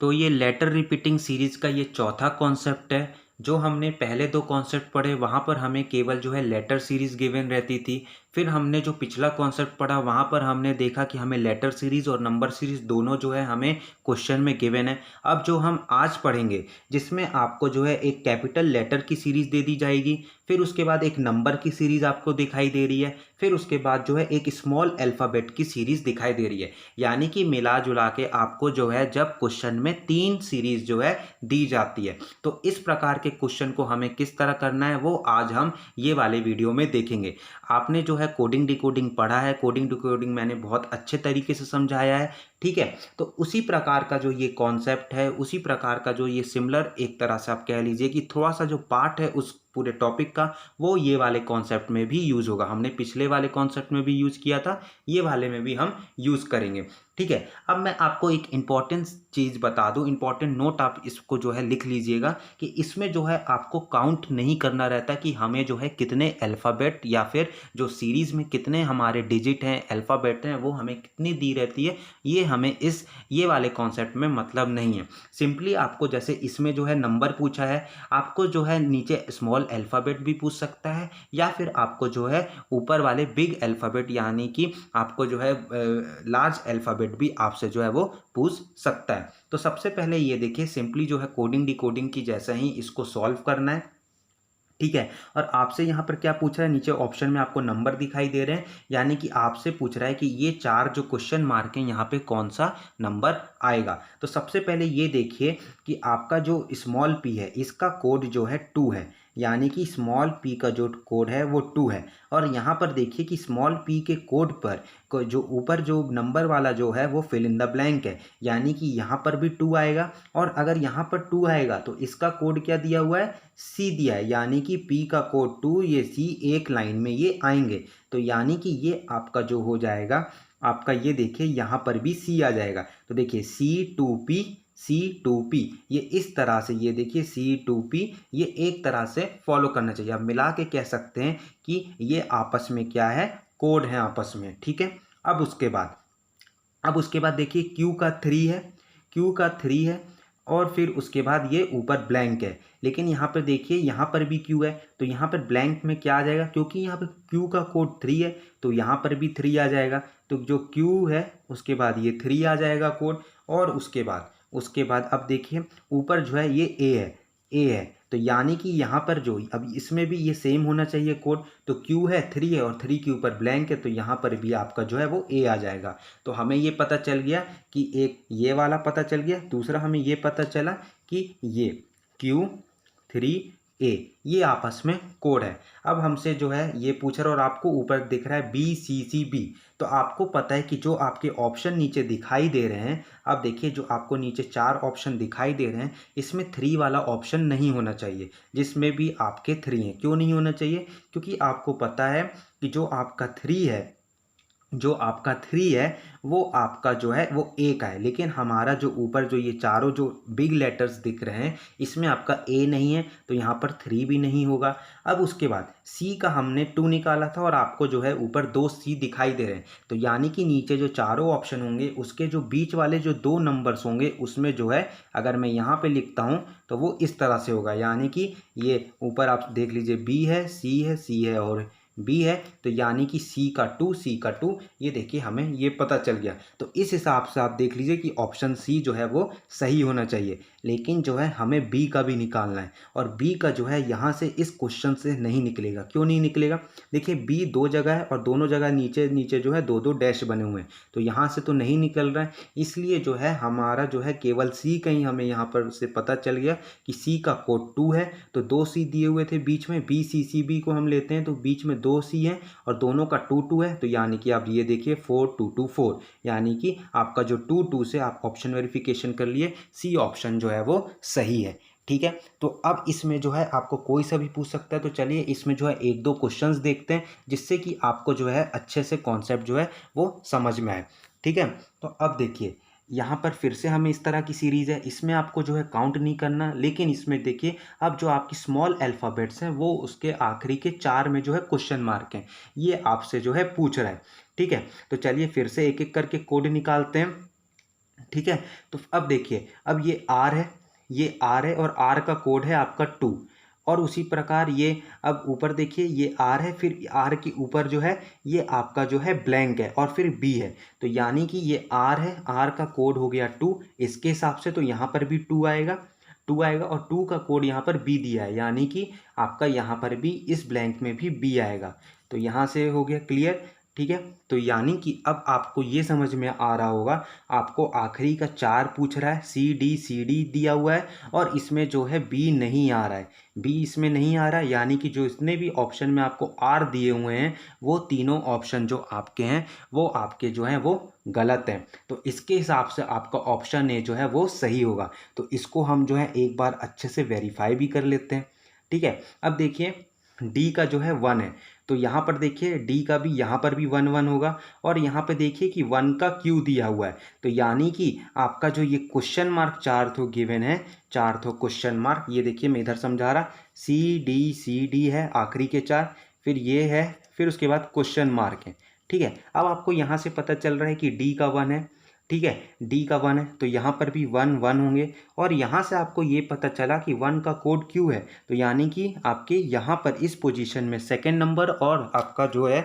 तो ये letter repeating series का ये चौथा कॉन्सेप्ट है। जो हमने पहले दो कॉन्सेप्ट पढ़े वहाँ पर हमें केवल जो है लेटर सीरीज़ गिवन रहती थी। फिर हमने जो पिछला कॉन्सेप्ट पढ़ा वहाँ पर हमने देखा कि हमें लेटर सीरीज़ और नंबर सीरीज़ दोनों जो है हमें क्वेश्चन में गिवन है। अब जो हम आज पढ़ेंगे जिसमें आपको जो है एक कैपिटल लेटर की सीरीज़ दे दी जाएगी, फिर उसके बाद एक नंबर की सीरीज़ आपको दिखाई दे रही है, फिर उसके बाद जो है एक स्मॉल अल्फ़ाबेट की सीरीज़ दिखाई दे रही है। यानी कि मिला जुला के आपको जो है जब क्वेश्चन में 3 सीरीज़ जो है दी जाती है। तो इस प्रकार के क्वेश्चन को हमें किस तरह करना है वो आज हम ये वाले वीडियो में देखेंगे। आपने जो है कोडिंग डिकोडिंग पढ़ा है, कोडिंग डिकोडिंग मैंने बहुत अच्छे तरीके से समझाया है, ठीक है। तो उसी प्रकार का जो ये कॉन्सेप्ट है, उसी प्रकार का जो ये सिमिलर एक तरह से आप कह लीजिए कि थोड़ा सा जो पार्ट है उस पूरे टॉपिक का वो ये वाले कॉन्सेप्ट में भी यूज होगा। हमने पिछले वाले कॉन्सेप्ट में भी यूज किया था, ये वाले में भी हम यूज करेंगे, ठीक है। अब मैं आपको एक इंपॉर्टेंट चीज़ बता दूं, इंपॉर्टेंट नोट आप इसको जो है लिख लीजिएगा कि इसमें जो है आपको काउंट नहीं करना रहता कि हमें जो है कितने अल्फ़ाबेट या फिर जो सीरीज़ में कितने हमारे डिजिट हैं, अल्फ़ाबेट हैं, वो हमें कितनी दी रहती है। ये वाले कॉन्सेप्ट में मतलब नहीं है। सिंपली आपको जैसे इसमें जो है नंबर पूछा है, आपको जो है नीचे स्मॉल अल्फ़ाबेट भी पूछ सकता है या फिर आपको जो है ऊपर वाले बिग अल्फ़ाबेट यानी कि आपको जो है लार्ज अल्फ़ाबेट भी आपसे जो है वो पूछ सकता है। तो सबसे पहले ये देखिए सिंपली जो है कोडिंग डिकोडिंग की जैसा ही इसको सॉल्व करना है, ठीक है। और आपसे यहाँ पर क्या पूछ रहा है, नीचे ऑप्शन में आपको नंबर दिखाई दे रहे हैं, यानी कि आपसे पूछ रहा है कि ये 4 जो क्वेश्चन मार्क हैं यहाँ पे कौन सा नंबर आएगा। तो सबसे पहले ये देखिए कि आपका जो स्मॉल p है इसका कोड जो है 2 है, यानी कि स्मॉल p का जो कोड है वो 2 है। और यहाँ पर देखिए कि स्मॉल p के कोड पर जो ऊपर जो नंबर वाला जो है वो फिल इन द ब्लैंक है, यानी कि यहाँ पर भी 2 आएगा। और अगर यहाँ पर 2 आएगा तो इसका कोड क्या दिया हुआ है, सी दिया है, यानी कि पी का कोड 2, ये सी एक लाइन में ये आएंगे। तो यानी कि ये आपका जो हो जाएगा, आपका ये देखिए यहाँ पर भी सी आ जाएगा। तो देखिए C2P C2P, ये इस तरह से ये देखिए C2P, ये एक तरह से फॉलो करना चाहिए। आप मिला के कह सकते हैं कि ये आपस में क्या है, कोड है आपस में, ठीक है। अब उसके बाद देखिए Q का 3 है, Q का 3 है और फिर उसके बाद ये ऊपर ब्लैंक है। लेकिन यहाँ पर देखिए यहाँ पर भी Q है, तो यहाँ पर ब्लैंक में क्या आ जाएगा, क्योंकि यहाँ पर Q का कोड 3 है तो यहाँ पर भी 3 आ जाएगा। तो जो Q है उसके बाद ये 3 आ जाएगा कोड। और उसके बाद अब देखिए ऊपर जो है ये A है, तो यानी कि यहाँ पर जो अब इसमें भी ये सेम होना चाहिए कोड। तो Q है 3 है और 3 के ऊपर ब्लैंक है, तो यहाँ पर भी आपका जो है वो A आ जाएगा। तो हमें ये पता चल गया कि एक ये वाला पता चल गया, दूसरा हमें ये पता चला कि ये Q3A ये आपस में कोड है। अब हमसे जो है ये पूछ रहा है और आपको ऊपर दिख रहा है BCCB, तो आपको पता है कि जो आपके ऑप्शन नीचे दिखाई दे रहे हैं, अब देखिए जो आपको नीचे 4 ऑप्शन दिखाई दे रहे हैं इसमें 3 वाला ऑप्शन नहीं होना चाहिए, जिसमें भी आपके 3 हैं। क्यों नहीं होना चाहिए, क्योंकि आपको पता है कि जो आपका 3 है वो आपका जो है वो A का है। लेकिन हमारा जो ऊपर जो ये चारों जो बिग लेटर्स दिख रहे हैं इसमें आपका A नहीं है, तो यहाँ पर 3 भी नहीं होगा। अब उसके बाद C का हमने 2 निकाला था और आपको जो है ऊपर 2 C दिखाई दे रहे हैं, तो यानी कि नीचे जो चारों ऑप्शन होंगे उसके जो बीच वाले जो 2 नंबर्स होंगे उसमें जो है अगर मैं यहाँ पे लिखता हूँ तो वो इस तरह से होगा, यानी कि ये ऊपर आप देख लीजिए B है, C है और B है, तो यानी कि C का 2, ये देखिए हमें ये पता चल गया। तो इस हिसाब से आप देख लीजिए कि ऑप्शन C जो है वो सही होना चाहिए। लेकिन जो है हमें B का भी निकालना है और B का जो है यहाँ से इस क्वेश्चन से नहीं निकलेगा। क्यों नहीं निकलेगा, देखिए B 2 जगह है और दोनों जगह नीचे नीचे जो है 2 डैश बने हुए हैं, तो यहाँ से तो नहीं निकल रहा है। इसलिए जो है हमारा जो है केवल C का ही हमें यहाँ पर से पता चल गया कि C का कोड 2 है, तो 2 C दिए हुए थे बीच में, BCCB को हम लेते हैं तो बीच में 2 C है और दोनों का 2 है, तो यानी कि आप ये देखिए 4 2 2 4, यानी कि आपका जो 2 से आप ऑप्शन वेरिफिकेशन कर लिए, C ऑप्शन जो है वो सही है, ठीक है। तो अब इसमें जो है आपको कोई सा भी पूछ सकता है, तो चलिए इसमें जो है 1-2 क्वेश्चंस देखते हैं जिससे कि आपको जो है अच्छे से कॉन्सेप्ट जो है वो समझ में आए, ठीक है। तो अब देखिए यहाँ पर फिर से हमें इस तरह की सीरीज़ है, इसमें आपको जो है काउंट नहीं करना, लेकिन इसमें देखिए अब जो आपकी स्मॉल अल्फ़ाबेट्स हैं वो उसके आखिरी के 4 में जो है क्वेश्चन मार्क हैं, ये आपसे जो है पूछ रहा है, ठीक है। तो चलिए फिर से एक एक करके कोड निकालते हैं, ठीक है। तो अब देखिए, अब ये आर है, ये आर है और आर का कोड है आपका 2। और उसी प्रकार ये अब ऊपर देखिए, ये आर है, फिर आर के ऊपर जो है ये आपका जो है ब्लैंक है और फिर बी है। तो यानी कि ये आर है, आर का कोड हो गया 2, इसके हिसाब से तो यहाँ पर भी 2 आएगा, 2 आएगा और 2 का कोड यहाँ पर बी दिया है, यानी कि आपका यहाँ पर भी इस ब्लैंक में भी बी आएगा। तो यहाँ से हो गया क्लियर, ठीक है। तो यानी कि अब आपको ये समझ में आ रहा होगा, आपको आखिरी का 4 पूछ रहा है, सी डी दिया हुआ है और इसमें जो है बी नहीं आ रहा है, बी इसमें नहीं आ रहा है, यानी कि जो इतने भी ऑप्शन में आपको आर दिए हुए हैं वो तीनों ऑप्शन जो आपके हैं वो आपके जो हैं वो गलत हैं। तो इसके हिसाब से आपका ऑप्शन ए जो है वो सही होगा। तो इसको हम जो है एक बार अच्छे से वेरीफाई भी कर लेते हैं, ठीक है। अब देखिए, डी का जो है 1 है, तो यहाँ पर देखिए डी का भी यहाँ पर भी 1 1 होगा और यहाँ पे देखिए कि 1 का क्यू दिया हुआ है। तो यानी कि आपका जो ये क्वेश्चन मार्क 4 तो गिवन है, 4 तो क्वेश्चन मार्क, ये देखिए मैं इधर समझा रहा, सी डी है आखिरी के 4, फिर ये है, फिर उसके बाद क्वेश्चन मार्क है, ठीक है। अब आपको यहाँ से पता चल रहा है कि डी का 1 है, ठीक है, डी का 1 है, तो यहाँ पर भी 1 1 होंगे और यहाँ से आपको ये पता चला कि 1 का कोड क्यू है, तो यानी कि आपके यहाँ पर इस पोजीशन में सेकंड नंबर और आपका जो है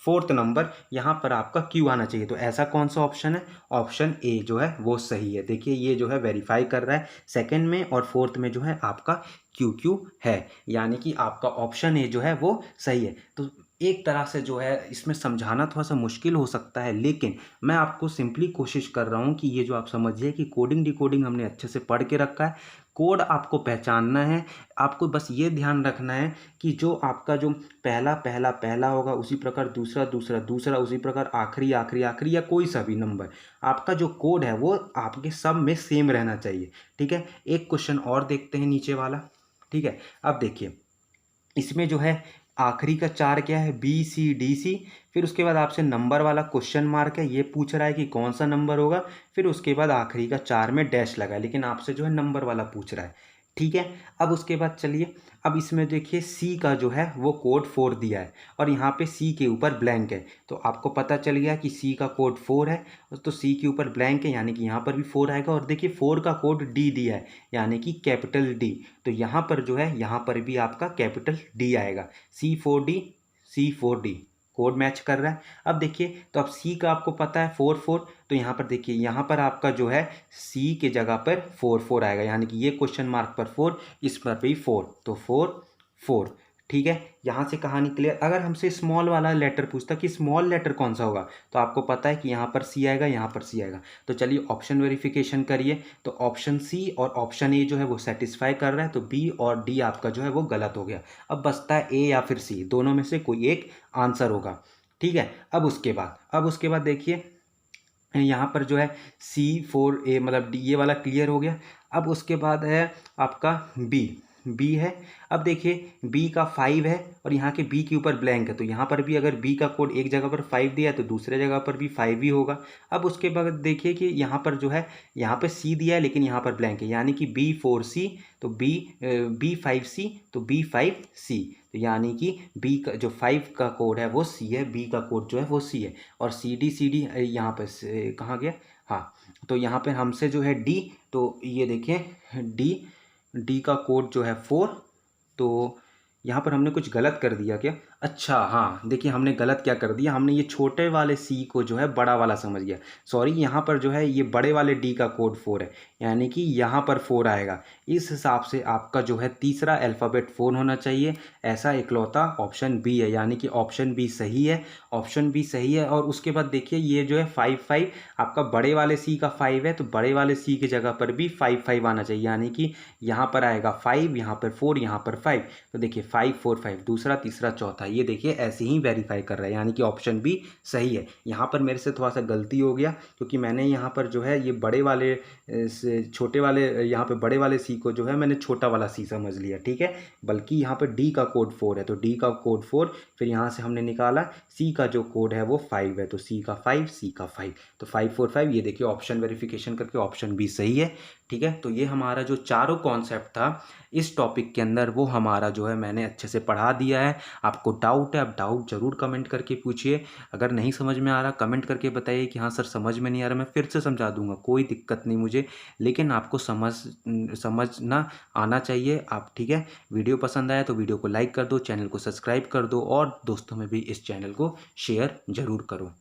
फोर्थ नंबर यहाँ पर आपका क्यू आना चाहिए। तो ऐसा कौन सा ऑप्शन है, ऑप्शन ए जो है वो सही है। देखिए ये जो है वेरीफाई कर रहा है, सेकंड में और फोर्थ में जो है आपका क्यू है, यानी कि आपका ऑप्शन ए जो है वो सही है। तो एक तरह से जो है इसमें समझाना थोड़ा सा मुश्किल हो सकता है, लेकिन मैं आपको सिंपली कोशिश कर रहा हूँ कि ये जो आप समझिए कि कोडिंग डिकोडिंग हमने अच्छे से पढ़ के रखा है, कोड आपको पहचानना है, आपको बस ये ध्यान रखना है कि जो आपका जो पहला पहला पहला होगा उसी प्रकार दूसरा दूसरा दूसरा, उसी प्रकार आखिरी आखिरी आखिरी, या कोई सा भी नंबर, आपका जो कोड है वो आपके सब में सेम रहना चाहिए, ठीक है। एक क्वेश्चन और देखते हैं नीचे वाला, ठीक है। अब देखिए इसमें जो है आखिरी का 4 क्या है, बी सी डी सी, फिर उसके बाद आपसे नंबर वाला क्वेश्चन मार्क है, ये पूछ रहा है कि कौन सा नंबर होगा, फिर उसके बाद आखिरी का 4 में डैश लगा है, लेकिन आपसे जो है नंबर वाला पूछ रहा है, ठीक है। अब उसके बाद चलिए, अब इसमें देखिए सी का जो है वो कोड 4 दिया है और यहाँ पे सी के ऊपर ब्लैंक है, तो आपको पता चल गया कि सी का कोड 4 है, तो सी के ऊपर ब्लैंक है, यानी कि यहाँ पर भी 4 आएगा। और देखिए 4 का कोड डी दिया है, यानी कि कैपिटल डी, तो यहाँ पर जो है यहाँ पर भी आपका कैपिटल डी आएगा, C4D कोड मैच कर रहा है। अब देखिए, तो अब सी का आपको पता है 4 4, तो यहाँ पर देखिए यहाँ पर आपका जो है सी के जगह पर 4 4 आएगा, यानी कि ये क्वेश्चन मार्क पर 4, इस पर भी 4, तो 4 4, ठीक है। यहाँ से कहानी क्लियर। अगर हमसे स्मॉल वाला लेटर पूछता कि स्मॉल लेटर कौन सा होगा, तो आपको पता है कि यहाँ पर सी आएगा, यहाँ पर सी आएगा। तो चलिए ऑप्शन वेरिफिकेशन करिए, तो ऑप्शन सी और ऑप्शन ए जो है वो सेटिस्फाई कर रहा है, तो बी और डी आपका जो है वो गलत हो गया। अब बचता है ए या फिर सी, दोनों में से कोई एक आंसर होगा, ठीक है। अब उसके बाद देखिए यहाँ पर जो है C4A मतलब डी, ये वाला क्लियर हो गया। अब उसके बाद है आपका बी है। अब देखिए बी का 5 है और यहाँ के बी के ऊपर ब्लैंक है, तो यहाँ पर भी अगर बी का कोड एक जगह पर 5 दिया है तो दूसरे जगह पर भी 5 ही होगा। अब उसके बाद देखिए कि यहाँ पर जो है यहाँ पर सी दिया है लेकिन यहाँ पर ब्लैंक है, यानी कि B4C, तो B5C, तो B5C, तो यानी कि बी का जो 5 का कोड है वो सी है, बी का कोड जो है वो सी है, और सी डी यहाँ पर कहाँ गया, हाँ, तो यहाँ पे हमसे जो है डी, तो ये देखें डी का कोड जो है 4, तो यहाँ पर हमने कुछ गलत कर दिया क्या, अच्छा हाँ, देखिए हमने गलत क्या कर दिया, हमने ये छोटे वाले सी को जो है बड़ा वाला समझ गया, सॉरी। यहाँ पर जो है ये बड़े वाले डी का कोड 4 है, यानी कि यहाँ पर 4 आएगा। इस हिसाब से आपका जो है तीसरा अल्फ़ाबेट 4 होना चाहिए, ऐसा इकलौता ऑप्शन बी है, यानी कि ऑप्शन बी सही है, ऑप्शन बी सही है। और उसके बाद देखिए ये जो है 5 5, आपका बड़े वाले सी का 5 है, तो बड़े वाले सी की जगह पर भी 5 5 आना चाहिए, यानी कि यहाँ पर आएगा 5, यहाँ पर 4, यहाँ पर 5, तो देखिए 5 4 5, दूसरा तीसरा चौथा, ये देखिए ऐसे ही वेरीफाई कर रहा है, यानी कि ऑप्शन बी सही है। यहाँ पर मेरे से थोड़ा सा गलती हो गया, क्योंकि मैंने यहाँ पर जो है ये बड़े वाले से छोटे वाले, यहाँ पे बड़े वाले सी को जो है मैंने छोटा वाला सी समझ लिया, ठीक है, बल्कि यहाँ पर डी का कोड 4 है, तो डी का कोड 4, फिर यहाँ से हमने निकाला सी का जो कोड है वो 5 है, तो सी का 5, सी का 5, तो 5 4 5, ये देखिए ऑप्शन वेरिफिकेशन करके ऑप्शन बी सही है, ठीक है। तो ये हमारा जो चारों कॉन्सेप्ट था इस टॉपिक के अंदर वो हमारा जो है मैंने अच्छे से पढ़ा दिया है। आपको डाउट है, आप डाउट ज़रूर कमेंट करके पूछिए। अगर नहीं समझ में आ रहा कमेंट करके बताइए कि हाँ सर समझ में नहीं आ रहा, मैं फिर से समझा दूंगा, कोई दिक्कत नहीं मुझे। लेकिन आपको समझना आना चाहिए आप, ठीक है। वीडियो पसंद आया तो वीडियो को लाइक कर दो, चैनल को सब्सक्राइब कर दो और दोस्तों में भी इस चैनल को शेयर ज़रूर करो।